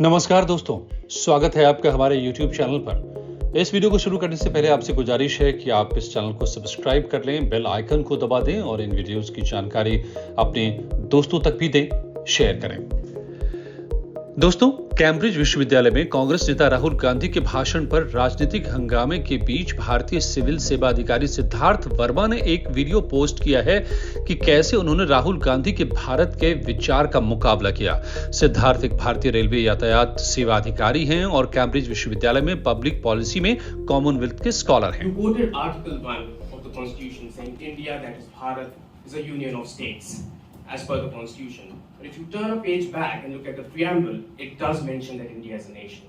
नमस्कार दोस्तों, स्वागत है आपका हमारे YouTube चैनल पर। इस वीडियो को शुरू करने से पहले आपसे गुजारिश है कि आप इस चैनल को सब्सक्राइब कर लें, बेल आइकन को दबा दें और इन वीडियोस की जानकारी अपने दोस्तों तक भी दें, शेयर करें। दोस्तों, कैम्ब्रिज विश्वविद्यालय में कांग्रेस नेता राहुल गांधी के भाषण पर राजनीतिक हंगामे के बीच भारतीय सिविल सेवा अधिकारी सिद्धार्थ वर्मा ने एक वीडियो पोस्ट किया है कि कैसे उन्होंने राहुल गांधी के भारत के विचार का मुकाबला किया। सिद्धार्थ एक भारतीय रेलवे यातायात सेवा अधिकारी हैं और कैम्ब्रिज विश्वविद्यालय में पब्लिक पॉलिसी में कॉमनवेल्थ के स्कॉलर हैं। As per the constitution. But if you turn a page back and look at the preamble, it does mention that India is a nation.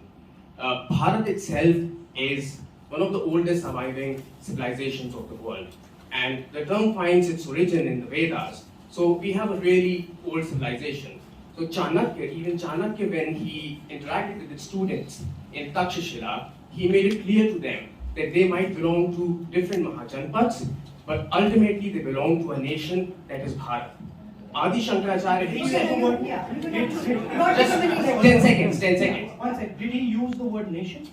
Bharat itself is one of the oldest surviving civilizations of the world. And the term finds its origin in the Vedas. So we have a really old civilization. So Chanakya, even Chanakya, when he interacted with his students in Takshashila, he made it clear to them that they might belong to different Mahajanpads, but ultimately they belong to a nation that is Bharat. Adi Shankaracharya, he said, just 10 seconds. One second. Did he use the word nation?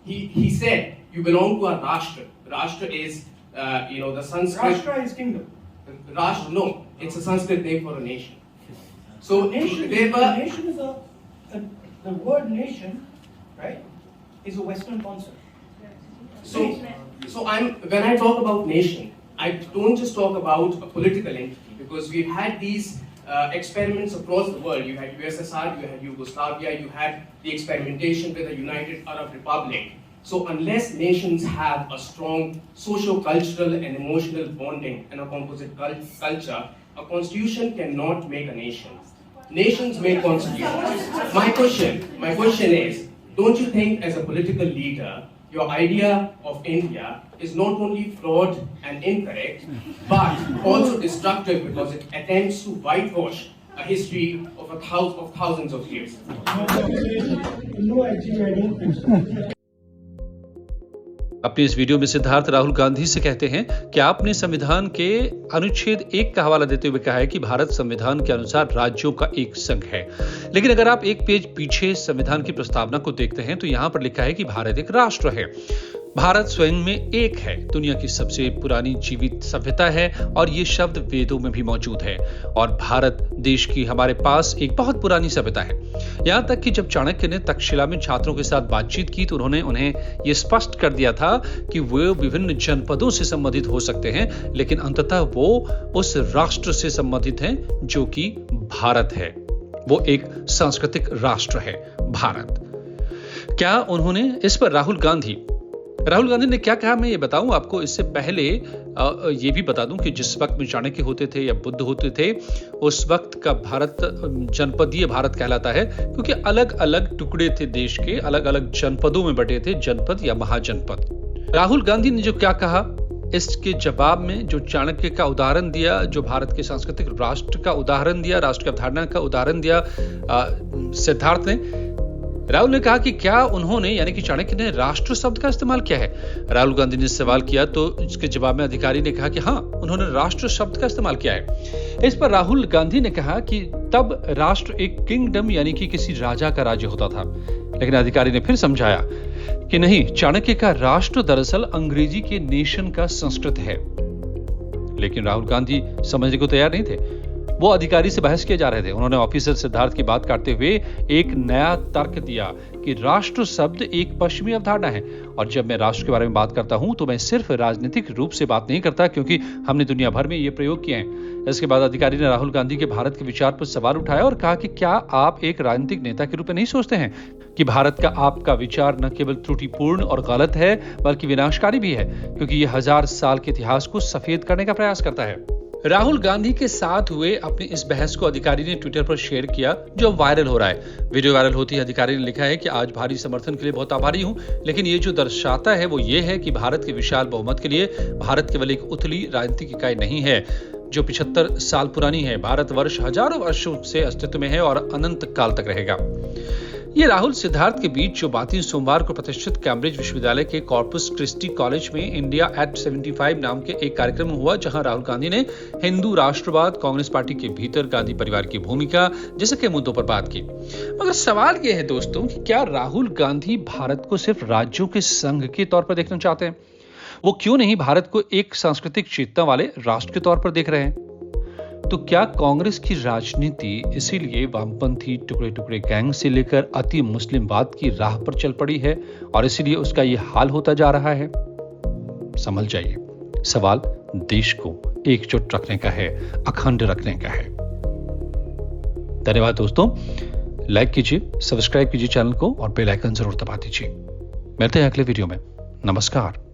He said, you belong to a Rashtra. Rashtra is, the Sanskrit. Rashtra is kingdom. Rashtra, no, it's a Sanskrit name for a nation. So Nation is the word nation, right, is a Western concept. So when I talk about nation, I don't just talk about a political entity, because we've had these experiments across the world. You had USSR, you had Yugoslavia, you had the experimentation with the United Arab Republic. So unless nations have a strong socio-cultural and emotional bonding and a composite culture, a constitution cannot make a nation. Nations make constitutions. My question is, don't you think as a political leader, your idea of India is not only flawed and incorrect, but also destructive because it attempts to whitewash a history of thousands of years? No, actually, I don't think so. अपनी इस video में सिद्धार्थ राहुल गांधी से कहते हैं कि आपने संविधान के अनुच्छेद 1 का हवाला देते हुए कहा है कि भारत संविधान के अनुसार राज्यों का एक संघ है। लेकिन अगर आप एक पेज पीछे संविधान की प्रस्तावना को देखते हैं तो यहां पर लिखा है कि भारत एक राष्ट्र है। भारत स्वयं में एक है, दुनिया की सबसे पुरानी जीवित सभ्यता है और ये शब्द वेदों में भी मौजूद है। और भारत देश की हमारे पास एक बहुत पुरानी सभ्यता है। यहां तक कि जब चाणक्य ने तक्षशिला में छात्रों के साथ बातचीत की तो उन्होंने उन्हें ये स्पष्ट कर दिया था कि वे विभिन्न जनपदों से संबंधित हो सकते हैं, लेकिन अंततः वो उस राष्ट्र से संबंधित हैं जो कि भारत है। वो एक सांस्कृतिक राष्ट्र है भारत। क्या उन्होंने इस पर राहुल गांधी ने क्या कहा, मैं ये बताऊं आपको। इससे पहले ये भी बता दूं कि जिस वक्त में चाणक्य होते थे या बुद्ध होते थे, उस वक्त का भारत जनपदीय भारत कहलाता है, क्योंकि अलग अलग टुकड़े थे देश के, अलग अलग जनपदों में बटे थे, जनपद या महाजनपद। राहुल गांधी ने जो क्या कहा, इसके जवाब में जो चाणक्य का उदाहरण दिया, जो भारत के सांस्कृतिक राष्ट्र का उदाहरण दिया, राष्ट्र की अवधारणा का उदाहरण दिया सिद्धार्थ ने, राहुल ने कहा कि क्या उन्होंने यानी कि चाणक्य ने राष्ट्र शब्द का इस्तेमाल किया है। राहुल गांधी ने सवाल किया तो इसके जवाब में अधिकारी ने कहा कि हाँ, उन्होंने राष्ट्र शब्द का इस्तेमाल किया है। इस पर राहुल गांधी ने कहा कि तब राष्ट्र एक किंगडम यानी कि किसी राजा का राज्य होता था। लेकिन अधिकारी ने फिर समझाया कि नहीं, चाणक्य का राष्ट्र दरअसल अंग्रेजी के नेशन का संस्कृत है। लेकिन राहुल गांधी समझने को तैयार नहीं थे। वो अधिकारी से बहस किए जा रहे थे। उन्होंने ऑफिसर सिद्धार्थ की बात काटते हुए एक नया तर्क दिया कि राष्ट्र शब्द एक पश्चिमी अवधारणा है और जब मैं राष्ट्र के बारे में बात करता हूं तो मैं सिर्फ राजनीतिक रूप से बात नहीं करता, क्योंकि हमने दुनिया भर में ये प्रयोग किए हैं। इसके बाद अधिकारी ने राहुल गांधी के भारत के विचार पर सवाल उठाया और कहा कि क्या आप एक राजनीतिक नेता के रूप में नहीं सोचते हैं कि भारत का आपका विचार न केवल त्रुटिपूर्ण और गलत है बल्कि विनाशकारी भी है, क्योंकि ये 1000 साल के इतिहास को सफेद करने का प्रयास करता है। राहुल गांधी के साथ हुए अपनी इस बहस को अधिकारी ने ट्विटर पर शेयर किया, जो वायरल हो रहा है। वीडियो वायरल होती है अधिकारी ने लिखा है कि आज भारी समर्थन के लिए बहुत आभारी हूं, लेकिन ये जो दर्शाता है वो ये है कि भारत के विशाल बहुमत के लिए भारत केवल एक उथली राजनीतिक इकाई नहीं है जो 75 साल पुरानी है। भारतवर्ष हजारों वर्षों से अस्तित्व में है और अनंत काल तक रहेगा। ये राहुल सिद्धार्थ के बीच जो बातें सोमवार को प्रतिष्ठित कैम्ब्रिज विश्वविद्यालय के कॉर्पस क्रिस्टी कॉलेज में इंडिया एट 75 नाम के एक कार्यक्रम में हुआ, जहां राहुल गांधी ने हिंदू राष्ट्रवाद, कांग्रेस पार्टी के भीतर गांधी परिवार की भूमिका जैसे के मुद्दों पर बात की। मगर सवाल यह है दोस्तों कि क्या राहुल गांधी भारत को सिर्फ राज्यों के संघ के तौर पर देखना चाहते हैं? वो क्यों नहीं भारत को एक सांस्कृतिक चेतना वाले राष्ट्र के तौर पर देख रहे हैं? तो क्या कांग्रेस की राजनीति इसीलिए वामपंथी टुकड़े टुकड़े गैंग से लेकर अति मुस्लिमवाद की राह पर चल पड़ी है और इसीलिए उसका यह हाल होता जा रहा है? समझ जाइए, सवाल देश को एकजुट रखने का है, अखंड रखने का है। धन्यवाद दोस्तों, लाइक कीजिए, सब्सक्राइब कीजिए चैनल को और बेल आइकन जरूर दबा दीजिए। मिलते हैं अगले वीडियो में। नमस्कार।